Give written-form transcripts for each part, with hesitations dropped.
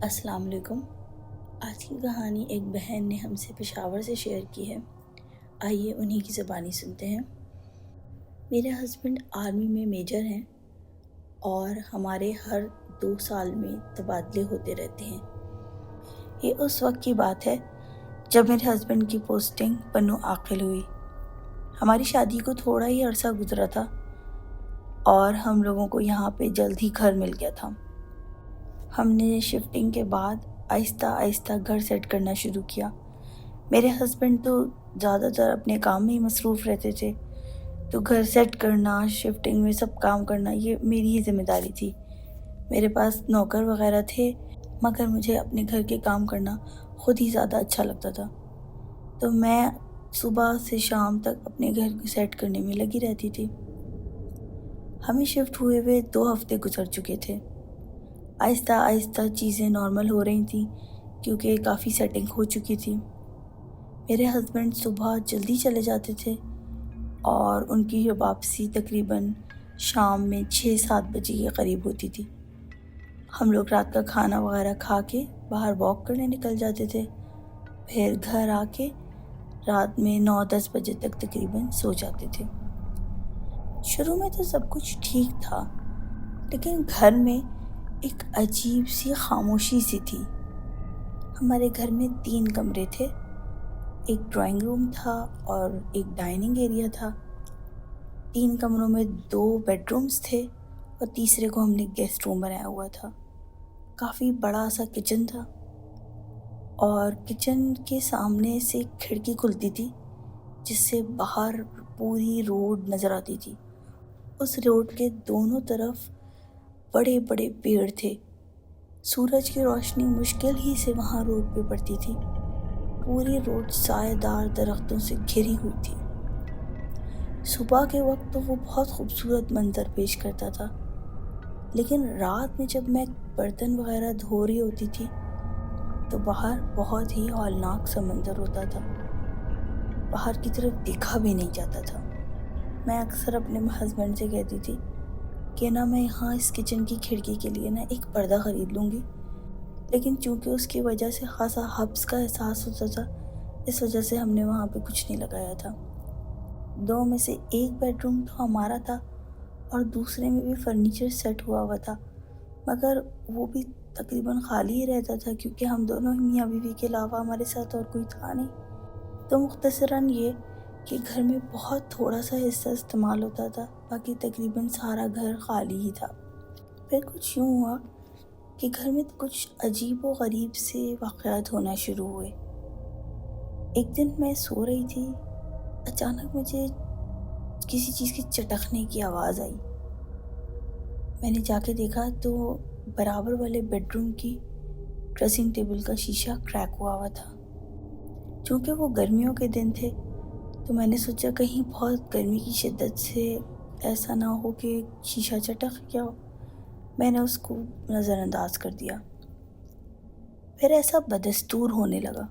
السلام علیکم۔ آج کی کہانی ایک بہن نے ہم سے پشاور سے شیئر کی ہے۔ آئیے انہی کی زبانی سنتے ہیں۔ میرے ہسبینڈ آرمی میں میجر ہیں اور ہمارے ہر 2 سال میں تبادلے ہوتے رہتے ہیں۔ یہ اس وقت کی بات ہے جب میرے ہسبینڈ کی پوسٹنگ پنو عاقل ہوئی۔ ہماری شادی کو تھوڑا ہی عرصہ گزرا تھا اور ہم لوگوں کو یہاں پہ جلد ہی گھر مل گیا تھا۔ ہم نے شفٹنگ کے بعد آہستہ آہستہ گھر سیٹ کرنا شروع کیا۔ میرے ہسبینڈ تو زیادہ تر اپنے کام میں ہی مصروف رہتے تھے، تو گھر سیٹ کرنا، شفٹنگ میں سب کام کرنا یہ میری ہی ذمہ داری تھی۔ میرے پاس نوکر وغیرہ تھے، مگر مجھے اپنے گھر کے کام کرنا خود ہی زیادہ اچھا لگتا تھا، تو میں صبح سے شام تک اپنے گھر کو سیٹ کرنے میں لگی رہتی تھی۔ ہمیں شفٹ ہوئے 2 ہفتے گزر چکے تھے۔ آہستہ آہستہ چیزیں نارمل ہو رہی تھیں کیونکہ کافی سیٹنگ ہو چکی تھی۔ میرے ہسبینڈ صبح جلدی چلے جاتے تھے اور ان کی واپسی تقریباً شام میں 6-7 بجے کے قریب ہوتی تھی۔ ہم لوگ رات کا کھانا وغیرہ کھا کے باہر واک کرنے نکل جاتے تھے، پھر گھر آ کے رات میں 9-10 بجے تک تقریباً سو جاتے تھے۔ شروع میں تو سب کچھ ٹھیک تھا، لیکن گھر میں ایک عجیب سی خاموشی سی تھی۔ ہمارے گھر میں 3 کمرے تھے، ایک ڈرائنگ روم تھا اور ایک ڈائننگ ایریا تھا۔ 3 کمروں میں 2 بیڈ رومز تھے اور تیسرے کو ہم نے گیسٹ روم بنایا ہوا تھا۔ کافی بڑا سا کچن تھا اور کچن کے سامنے سے ایک کھڑکی کھلتی تھی جس سے باہر پوری روڈ نظر آتی تھی۔ اس روڈ کے دونوں طرف بڑے بڑے پیڑ تھے۔ سورج کی روشنی مشکل ہی سے وہاں روڈ پہ پڑتی تھی۔ پوری روڈ سایہ دار درختوں سے گھری ہوئی تھی۔ صبح کے وقت تو وہ بہت خوبصورت منظر پیش کرتا تھا، لیکن رات میں جب میں برتن وغیرہ دھو رہی ہوتی تھی تو باہر بہت ہی ہولناک سا منظر ہوتا تھا۔ باہر کی طرف دیکھا بھی نہیں جاتا تھا۔ میں اکثر اپنے ہسبینڈ سے کہتی تھی کہ نا میں یہاں اس کچن کی کھڑکی کے لیے نا ایک پردہ خرید لوں گی، لیکن چونکہ اس کی وجہ سے خاصا حبس کا احساس ہوتا تھا، اس وجہ سے ہم نے وہاں پہ کچھ نہیں لگایا تھا۔ 2 میں سے ایک بیڈ روم تو ہمارا تھا اور دوسرے میں بھی فرنیچر سیٹ ہوا تھا، مگر وہ بھی تقریباً خالی ہی رہتا تھا کیونکہ ہم دونوں ہی میاں بیوی کے علاوہ ہمارے ساتھ اور کوئی تھا نہیں۔ تو مختصراً یہ کہ گھر میں بہت تھوڑا سا حصہ استعمال ہوتا تھا، باقی تقریباً سارا گھر خالی ہی تھا۔ پھر کچھ یوں ہوا کہ گھر میں کچھ عجیب و غریب سے واقعات ہونا شروع ہوئے۔ ایک دن میں سو رہی تھی، اچانک مجھے کسی چیز کی چٹکنے کی آواز آئی۔ میں نے جا کے دیکھا تو برابر والے بیڈ روم کی ڈریسنگ ٹیبل کا شیشہ کریک ہوا تھا۔ چونکہ وہ گرمیوں کے دن تھے تو میں نے سوچا کہیں بہت گرمی کی شدت سے ایسا نہ ہو کہ شیشہ چٹک گیا ہو۔ میں نے اس کو نظر انداز کر دیا۔ پھر ایسا بدستور ہونے لگا،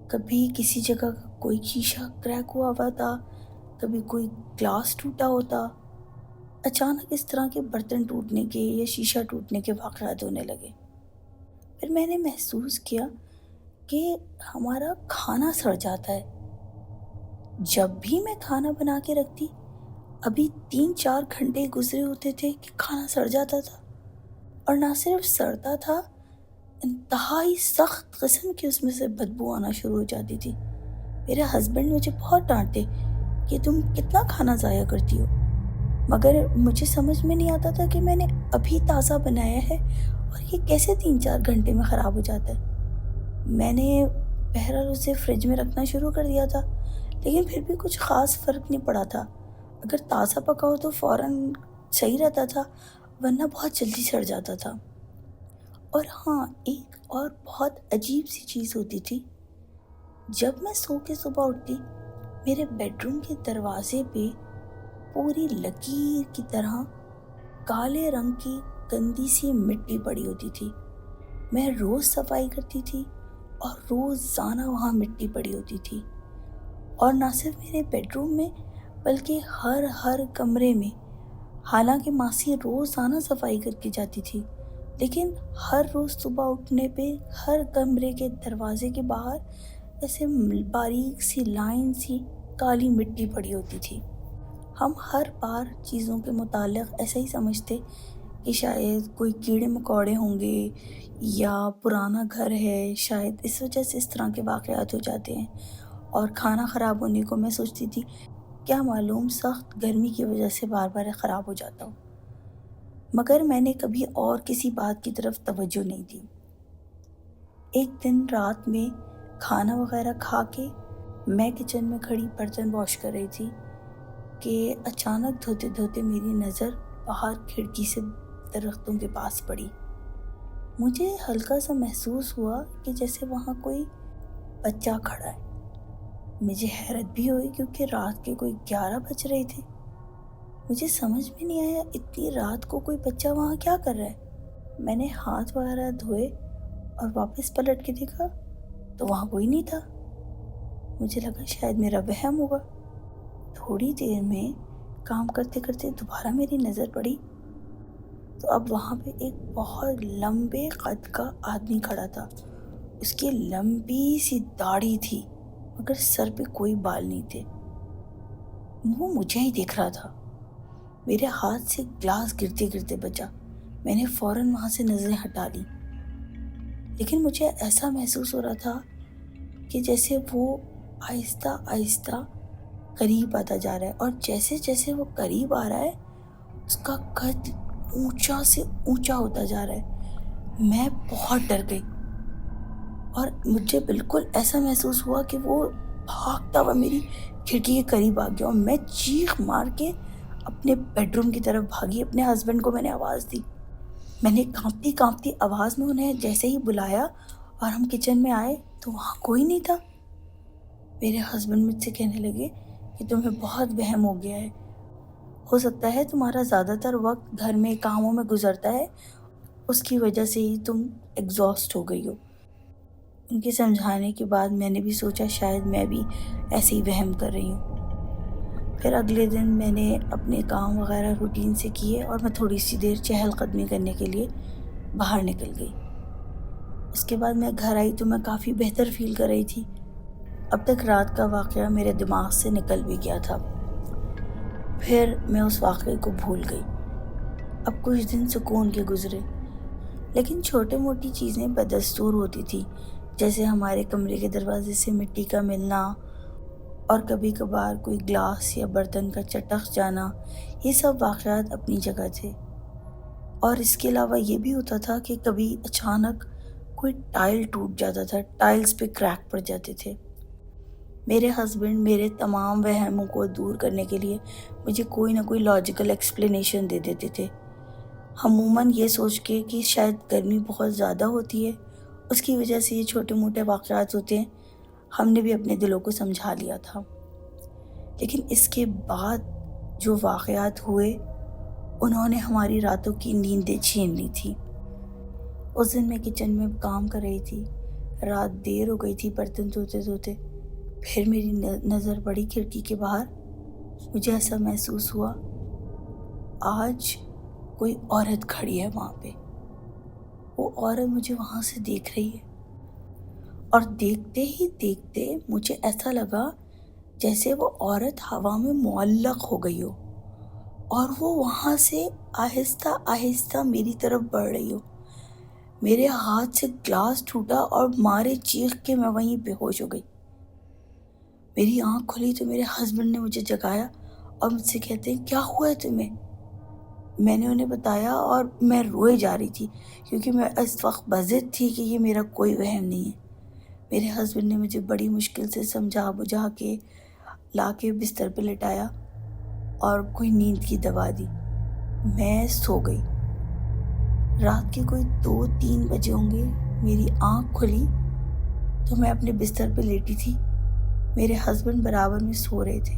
کبھی کسی جگہ کوئی شیشہ کریک ہوا تھا، کبھی کوئی گلاس ٹوٹا ہوتا۔ اچانک اس طرح کے برتن ٹوٹنے کے یا شیشہ ٹوٹنے کے واقعات ہونے لگے۔ پھر میں نے محسوس کیا کہ ہمارا کھانا سڑ جاتا ہے۔ جب بھی میں کھانا بنا کے رکھتی، ابھی 3-4 گھنٹے گزرے ہوتے تھے کہ کھانا سڑ جاتا تھا، اور نہ صرف سڑتا تھا، انتہائی سخت قسم کی اس میں سے بدبو آنا شروع ہو جاتی تھی۔ میرے ہسبینڈ مجھے بہت ڈانٹتے کہ تم کتنا کھانا ضائع کرتی ہو، مگر مجھے سمجھ میں نہیں آتا تھا کہ میں نے ابھی تازہ بنایا ہے اور یہ کیسے 3-4 گھنٹے میں خراب ہو جاتا ہے۔ میں نے بہرحال اسے فریج میں رکھنا شروع کر دیا تھا، لیکن پھر بھی کچھ خاص فرق نہیں پڑا تھا۔ اگر تازہ پکا ہو تو فوراً صحیح رہتا تھا، ورنہ بہت جلدی سڑ جاتا تھا۔ اور ہاں، ایک اور بہت عجیب سی چیز ہوتی تھی، جب میں سو کے صبح اٹھتی میرے بیڈ روم کے دروازے پہ پوری لکیر کی طرح کالے رنگ کی گندی سی مٹی پڑی ہوتی تھی۔ میں روز صفائی کرتی تھی اور روزانہ وہاں مٹی پڑی ہوتی تھی، اور نہ صرف میرے بیڈ روم میں بلکہ ہر کمرے میں۔ حالانکہ ماسی روزانہ صفائی کر کے جاتی تھی، لیکن ہر روز صبح اٹھنے پہ ہر کمرے کے دروازے کے باہر ایسے باریک سی لائن سی کالی مٹی پڑی ہوتی تھی۔ ہم ہر بار چیزوں کے متعلق ایسا ہی سمجھتے کہ شاید کوئی کیڑے مکوڑے ہوں گے یا پرانا گھر ہے، شاید اس وجہ سے اس طرح کے واقعات ہو جاتے ہیں۔ اور کھانا خراب ہونے کو میں سوچتی تھی کیا معلوم سخت گرمی کی وجہ سے بار بار خراب ہو جاتا ہو، مگر میں نے کبھی اور کسی بات کی طرف توجہ نہیں دی۔ ایک دن رات میں کھانا وغیرہ کھا کے میں کچن میں کھڑی برتن واش کر رہی تھی کہ اچانک دھوتے دھوتے میری نظر باہر کھڑکی سے درختوں کے پاس پڑی۔ مجھے ہلکا سا محسوس ہوا کہ جیسے وہاں کوئی بچہ کھڑا ہے۔ مجھے حیرت بھی ہوئی کیونکہ رات کے کوئی 11 بج رہے تھے۔ مجھے سمجھ میں نہیں آیا اتنی رات کو کوئی بچہ وہاں کیا کر رہا ہے۔ میں نے ہاتھ وغیرہ دھوئے اور واپس پلٹ کے دیکھا تو وہاں کوئی نہیں تھا۔ مجھے لگا شاید میرا وہم ہوگا۔ تھوڑی دیر میں کام کرتے کرتے دوبارہ میری نظر پڑی تو اب وہاں پہ ایک بہت لمبے قد کا آدمی کھڑا تھا۔ اس کی لمبی سی داڑھی تھی مگر سر پہ کوئی بال نہیں تھے۔ وہ مجھے ہی دیکھ رہا تھا۔ میرے ہاتھ سے گلاس گرتے گرتے بچا۔ میں نے فوراً وہاں سے نظریں ہٹا لی، لیکن مجھے ایسا محسوس ہو رہا تھا کہ جیسے وہ آہستہ آہستہ قریب آتا جا رہا ہے، اور جیسے جیسے وہ قریب آ رہا ہے اس کا قد اونچا سے اونچا ہوتا جا رہا ہے۔ میں بہت ڈر گئی اور مجھے بالکل ایسا محسوس ہوا کہ وہ بھاگتا ہوا میری کھڑکی کے قریب آ گیا، اور میں چیخ مار کے اپنے بیڈ روم کی طرف بھاگی۔ اپنے ہسبینڈ کو میں نے آواز دی۔ میں نے کانپتی کانپتی آواز میں انہیں جیسے ہی بلایا اور ہم کچن میں آئے تو وہاں کوئی نہیں تھا۔ میرے ہسبینڈ مجھ سے کہنے لگے کہ تمہیں بہت وہم ہو گیا ہے، ہو سکتا ہے تمہارا زیادہ تر وقت گھر میں کاموں میں گزرتا ہے، اس کی وجہ سے ہی تم ایگزاسٹ ہو گئی ہو۔ ان کے سمجھانے کے بعد میں نے بھی سوچا شاید میں بھی ایسے ہی وہم کر رہی ہوں۔ پھر اگلے دن میں نے اپنے کام وغیرہ روٹین سے کیے اور میں تھوڑی سی دیر چہل قدمی کرنے کے لیے باہر نکل گئی۔ اس کے بعد میں گھر آئی تو میں کافی بہتر فیل کر رہی تھی۔ اب تک رات کا واقعہ میرے دماغ سے نکل بھی گیا تھا۔ پھر میں اس واقعے کو بھول گئی۔ اب کچھ دن سکون کے گزرے، لیکن چھوٹی موٹی چیزیں بدستور ہوتی تھی، جیسے ہمارے کمرے کے دروازے سے مٹی کا ملنا اور کبھی کبھار کوئی گلاس یا برتن کا چٹخ جانا۔ یہ سب واقعات اپنی جگہ تھے، اور اس کے علاوہ یہ بھی ہوتا تھا کہ کبھی اچانک کوئی ٹائل ٹوٹ جاتا تھا، ٹائلز پہ کریک پڑ جاتے تھے۔ میرے ہسبینڈ میرے تمام وہموں کو دور کرنے کے لیے مجھے کوئی نہ کوئی لاجیکل ایکسپلینیشن دے دیتے تھے، عموماً یہ سوچ کے کہ شاید گرمی بہت زیادہ ہوتی ہے، اس کی وجہ سے یہ چھوٹے موٹے واقعات ہوتے ہیں۔ ہم نے بھی اپنے دلوں کو سمجھا لیا تھا، لیکن اس کے بعد جو واقعات ہوئے انہوں نے ہماری راتوں کی نیندیں چھین لی تھی۔ اس دن میں کچن میں کام کر رہی تھی، رات دیر ہو گئی تھی برتن دھوتے دھوتے۔ پھر میری نظر پڑی کھڑکی کے باہر۔ مجھے ایسا محسوس ہوا آج کوئی عورت کھڑی ہے وہاں پہ۔ وہ عورت مجھے وہاں سے دیکھ رہی ہے، اور دیکھتے ہی دیکھتے مجھے ایسا لگا جیسے وہ عورت ہوا میں معلق ہو گئی ہو، اور وہ وہاں سے آہستہ آہستہ میری طرف بڑھ رہی ہو۔ میرے ہاتھ سے گلاس ٹوٹا اور مارے چیخ کے میں وہیں بے ہوش ہو گئی۔ میری آنکھ کھلی تو میرے ہسبینڈ نے مجھے جگایا اور مجھ سے کہتے ہیں کیا ہوا ہے تمہیں؟ میں نے انہیں بتایا اور میں روئے جا رہی تھی کیونکہ میں اس وقت بضد تھی کہ یہ میرا کوئی وہم نہیں ہے۔ میرے ہسبینڈ نے مجھے بڑی مشکل سے سمجھا بجھا کے لا کے بستر پہ لٹایا اور کوئی نیند کی دوا دی۔ میں سو گئی۔ رات کے کوئی 2-3 بجے ہوں گے، میری آنکھ کھلی تو میں اپنے بستر پہ لیٹی تھی۔ میرے ہسبینڈ برابر میں سو رہے تھے۔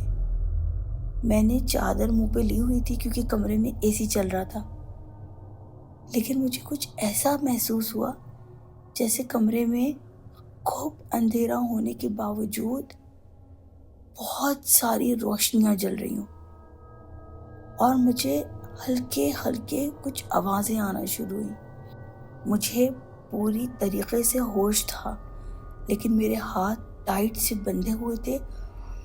میں نے چادر منہ پہ لی ہوئی تھی کیونکہ کمرے میں اے سی چل رہا تھا، لیکن مجھے کچھ ایسا محسوس ہوا جیسے کمرے میں خوب اندھیرا ہونے کے باوجود بہت ساری روشنیاں جل رہی ہوں، اور مجھے ہلکے ہلکے کچھ آوازیں آنا شروع ہوئیں۔ مجھے پوری طریقے سے ہوش تھا، لیکن میرے ہاتھ ٹائٹ سے بندھے ہوئے تھے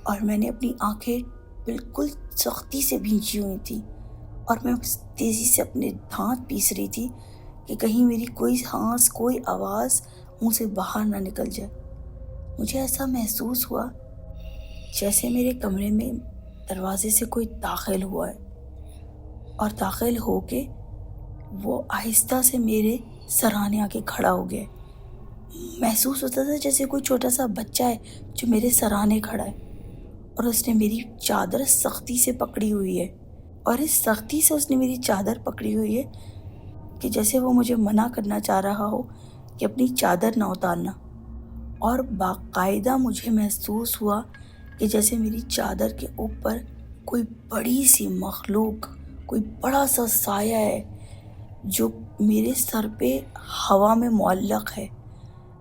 اور میں نے اپنی آنکھیں بالکل سختی سے بھینچی ہوئی تھیں، اور میں تیزی سے اپنے دانت پیس رہی تھی کہ کہیں میری کوئی سانس، کوئی آواز منہ سے باہر نہ نکل جائے۔ مجھے ایسا محسوس ہوا جیسے میرے کمرے میں دروازے سے کوئی داخل ہوا ہے، اور داخل ہو کے وہ آہستہ سے میرے سرانے آ کے کھڑا ہو گیا۔ محسوس ہوتا تھا جیسے کوئی چھوٹا سا بچہ ہے جو میرے سرانے کھڑا ہے، اور اس نے میری چادر سختی سے پکڑی ہوئی ہے، اور اس سختی سے اس نے میری چادر پکڑی ہوئی ہے کہ جیسے وہ مجھے منع کرنا چاہ رہا ہو کہ اپنی چادر نہ اتارنا۔ اور باقاعدہ مجھے محسوس ہوا کہ جیسے میری چادر کے اوپر کوئی بڑی سی مخلوق، کوئی بڑا سا سایہ ہے جو میرے سر پہ ہوا میں معلق ہے۔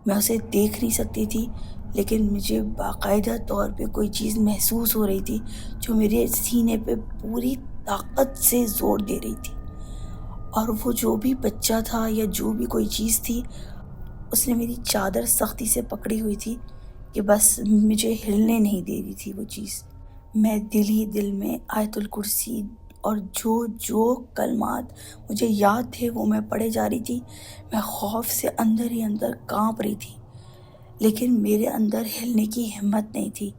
میں اسے دیکھ نہیں سکتی تھی، لیکن مجھے باقاعدہ طور پہ کوئی چیز محسوس ہو رہی تھی جو میرے سینے پہ پوری طاقت سے زور دے رہی تھی، اور وہ جو بھی بچہ تھا یا جو بھی کوئی چیز تھی، اس نے میری چادر سختی سے پکڑی ہوئی تھی کہ بس مجھے ہلنے نہیں دے رہی تھی وہ چیز۔ میں دل ہی دل میں آیت الکرسی اور جو کلمات مجھے یاد تھے وہ میں پڑھے جا رہی تھی۔ میں خوف سے اندر ہی اندر کانپ رہی تھی، لیکن میرے اندر ہلنے کی ہمت نہیں تھی،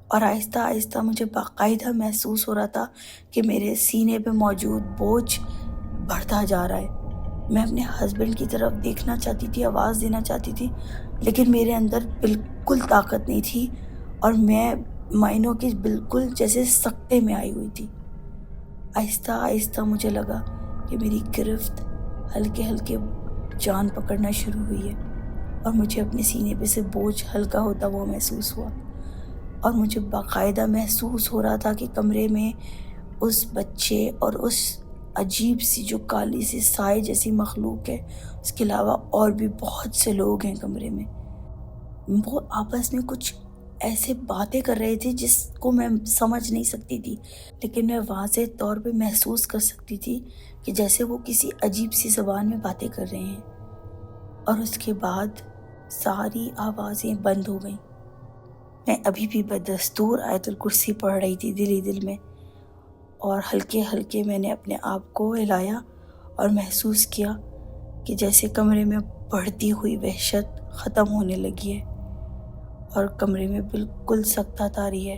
اور آہستہ آہستہ مجھے باقاعدہ محسوس ہو رہا تھا کہ میرے سینے پہ موجود بوجھ بڑھتا جا رہا ہے۔ میں اپنے ہسبینڈ کی طرف دیکھنا چاہتی تھی، آواز دینا چاہتی تھی، لیکن میرے اندر بالکل طاقت نہیں تھی، اور میں مائنوں کے بالکل جیسے سکتے میں آئی ہوئی تھی۔ آہستہ آہستہ مجھے لگا کہ میری گرفت ہلکے ہلکے جان پکڑنا شروع ہوئی ہے، اور مجھے اپنے سینے پہ سے بوجھ ہلکا ہوتا ہوا محسوس ہوا، اور مجھے باقاعدہ محسوس ہو رہا تھا کہ کمرے میں اس بچے اور اس عجیب سی جو کالی سی سائے جیسی مخلوق ہے، اس کے علاوہ اور بھی بہت سے لوگ ہیں کمرے میں۔ وہ آپس میں کچھ ایسے باتیں کر رہے تھے جس کو میں سمجھ نہیں سکتی تھی، لیکن میں واضح طور پہ محسوس کر سکتی تھی کہ جیسے وہ کسی عجیب سی زبان میں باتیں کر رہے ہیں، اور اس کے بعد ساری آوازیں بند ہو گئیں۔ میں ابھی بھی بدستور آیت الکرسی پڑھ رہی تھی دل ہی دل میں، اور ہلکے ہلکے میں نے اپنے آپ کو ہلایا اور محسوس کیا کہ جیسے کمرے میں بڑھتی ہوئی وحشت ختم ہونے لگی ہے، اور کمرے میں بالکل سکتہ طاری ہے۔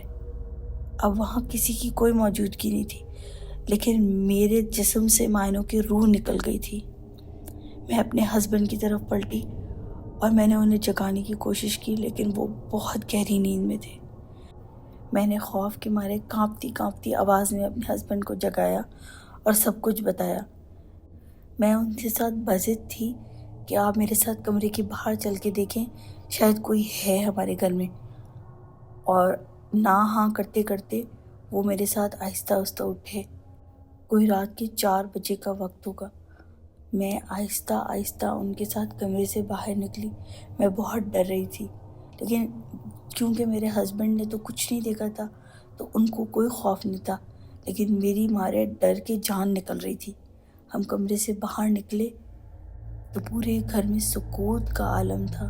اب وہاں کسی کی کوئی موجودگی نہیں تھی، لیکن میرے جسم سے مائنوں کی روح نکل گئی تھی۔ میں اپنے ہسبینڈ کی طرف پلٹی اور میں نے انہیں جگانے کی کوشش کی، لیکن وہ بہت گہری نیند میں تھے۔ میں نے خوف کے مارے کانپتی آواز میں اپنے ہسبینڈ کو جگایا اور سب کچھ بتایا۔ میں ان کے ساتھ بضد تھی کہ آپ میرے ساتھ کمرے کے باہر چل کے دیکھیں، شاید کوئی ہے ہمارے گھر میں، اور نہ ہاں کرتے کرتے وہ میرے ساتھ آہستہ آہستہ اٹھے۔ کوئی رات کے 4 بجے کا وقت ہوگا۔ میں آہستہ آہستہ ان کے ساتھ کمرے سے باہر نکلی۔ میں بہت ڈر رہی تھی، لیکن کیونکہ میرے ہسبینڈ نے تو کچھ نہیں دیکھا تھا تو ان کو کوئی خوف نہیں تھا، لیکن میری مارے ڈر کے جان نکل رہی تھی۔ ہم کمرے سے باہر نکلے تو پورے گھر میں سکوت کا عالم تھا۔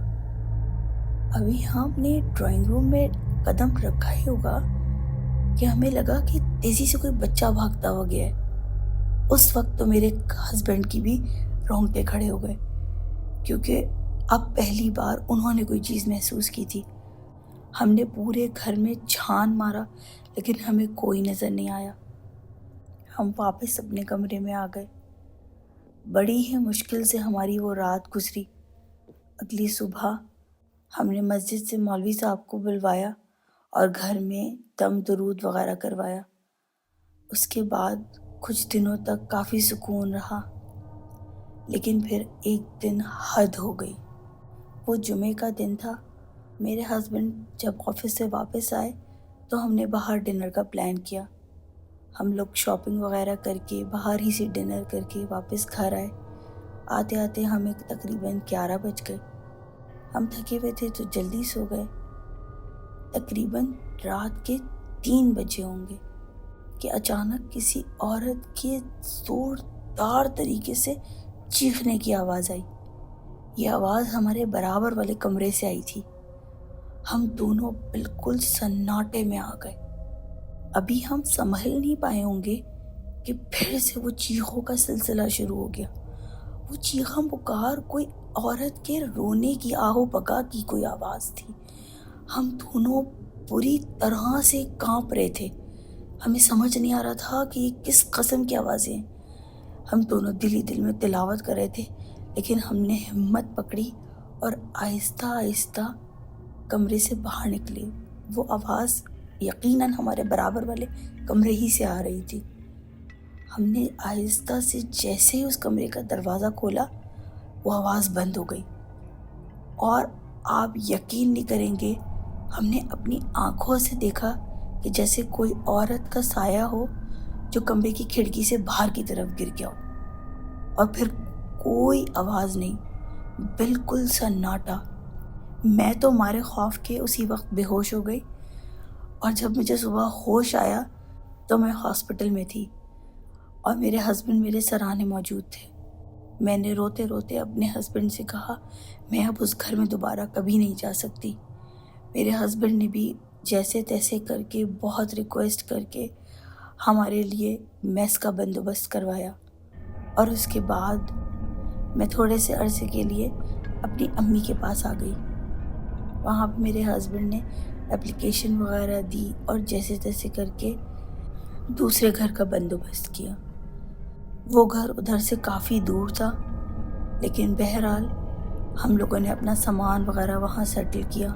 ابھی ہم نے ڈرائنگ روم میں قدم رکھا ہی ہوگا کہ ہمیں لگا کہ تیزی سے کوئی بچہ بھاگتا ہوا گیا ہے۔ اس وقت تو میرے ہسبینڈ کی بھی رونگٹے کھڑے ہو گئے، کیونکہ اب پہلی بار انہوں نے کوئی چیز محسوس کی تھی۔ ہم نے پورے گھر میں چھان مارا، لیکن ہمیں کوئی نظر نہیں آیا۔ ہم واپس اپنے کمرے میں آ گئے۔ بڑی ہی مشکل سے ہماری وہ رات گزری۔ اگلی صبح ہم نے مسجد سے مولوی صاحب کو بلوایا اور گھر میں دم درود وغیرہ کروایا۔ اس کے بعد کچھ دنوں تک کافی سکون رہا، لیکن پھر ایک دن حد ہو گئی۔ وہ جمعے کا دن تھا۔ میرے ہسبینڈ جب آفس سے واپس آئے تو ہم نے باہر ڈنر کا پلان کیا۔ ہم لوگ شاپنگ وغیرہ کر کے باہر ہی سے ڈنر کر کے واپس گھر آئے۔ آتے آتے ہمیں تقریباً 11 بج گئے۔ ہم تھکے ہوئے تھے تو جلدی سو گئے۔ تقریباً رات کے 3 بجے ہوں گے کہ اچانک کسی عورت کے زوردار طریقے سے چیخنے کی آواز آئی۔ یہ آواز ہمارے برابر والے کمرے سے آئی تھی۔ ہم دونوں بالکل سناٹے میں آ گئے۔ ابھی ہم سنبھل نہیں پائے ہوں گے کہ پھر سے وہ چیخوں کا سلسلہ شروع ہو گیا۔ وہ چیخاں پکار کوئی عورت کے رونے کی آہو بگا کی کوئی آواز تھی۔ ہم دونوں بری طرح سے کانپ رہے تھے۔ ہمیں سمجھ نہیں آ رہا تھا کہ یہ کس قسم کی آوازیں ہیں۔ ہم دونوں دل ہی دل میں تلاوت کر رہے تھے، لیکن ہم نے ہمت پکڑی اور آہستہ آہستہ کمرے سے باہر نکلے۔ وہ آواز یقیناً ہمارے برابر والے کمرے ہی سے آ رہی تھی۔ ہم نے آہستہ سے جیسے ہی اس کمرے کا دروازہ کھولا، وہ آواز بند ہو گئی، اور آپ یقین نہیں کریں گے، ہم نے اپنی آنکھوں سے دیکھا کہ جیسے کوئی عورت کا سایہ ہو جو کمرے کی کھڑکی سے باہر کی طرف گر گیا ہو، اور پھر کوئی آواز نہیں، بالکل سناٹا۔ میں تو مارے خوف کے اسی وقت بے ہوش ہو گئی، اور جب مجھے صبح ہوش آیا تو میں ہاسپٹل میں تھی اور میرے ہسبینڈ میرے سرانے موجود تھے۔ میں نے روتے روتے اپنے ہسبینڈ سے کہا میں اب اس گھر میں دوبارہ کبھی نہیں جا سکتی۔ میرے ہسبینڈ نے بھی جیسے تیسے کر کے بہت ریکویسٹ کر کے ہمارے لیے میس کا بندوبست کروایا، اور اس کے بعد میں تھوڑے سے عرصے کے لیے اپنی امی کے پاس آ گئی۔ وہاں پہ میرے ہسبینڈ نے اپلیکیشن وغیرہ دی اور جیسے تیسے کر کے دوسرے گھر کا بندوبست کیا۔ وہ گھر ادھر سے کافی دور تھا، لیکن بہرحال ہم لوگوں نے اپنا سامان وغیرہ وہاں سیٹل کیا،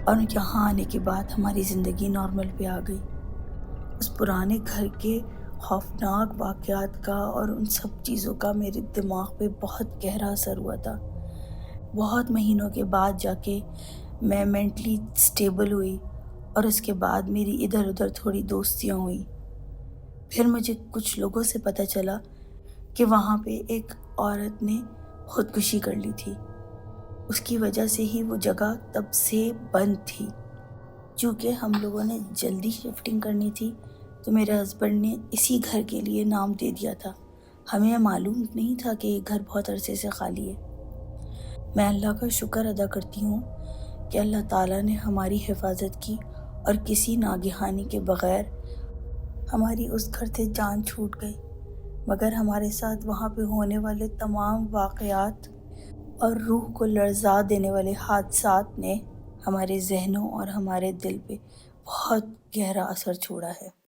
اور یہاں آنے کے بعد ہماری زندگی نارمل پہ آ گئی۔ اس پرانے گھر کے خوفناک واقعات کا اور ان سب چیزوں کا میرے دماغ پہ بہت گہرا اثر ہوا تھا۔ بہت مہینوں کے بعد جا کے میں مینٹلی سٹیبل ہوئی، اور اس کے بعد میری ادھر ادھر تھوڑی دوستیاں ہوئیں۔ پھر مجھے کچھ لوگوں سے پتہ چلا کہ وہاں پہ ایک عورت نے خودکشی کر لی تھی۔ اس کی وجہ سے ہی وہ جگہ تب سے بند تھی۔ چونکہ ہم لوگوں نے جلدی شفٹنگ کرنی تھی، تو میرے ہسبینڈ نے اسی گھر کے لیے نام دے دیا تھا۔ ہمیں معلوم نہیں تھا کہ یہ گھر بہت عرصے سے خالی ہے۔ میں اللہ کا شکر ادا کرتی ہوں کہ اللہ تعالیٰ نے ہماری حفاظت کی، اور کسی ناگہانی کے بغیر ہماری اس گھر سے جان چھوٹ گئی۔ مگر ہمارے ساتھ وہاں پہ ہونے والے تمام واقعات اور روح کو لرزا دینے والے حادثات نے ہمارے ذہنوں اور ہمارے دل پہ بہت گہرا اثر چھوڑا ہے۔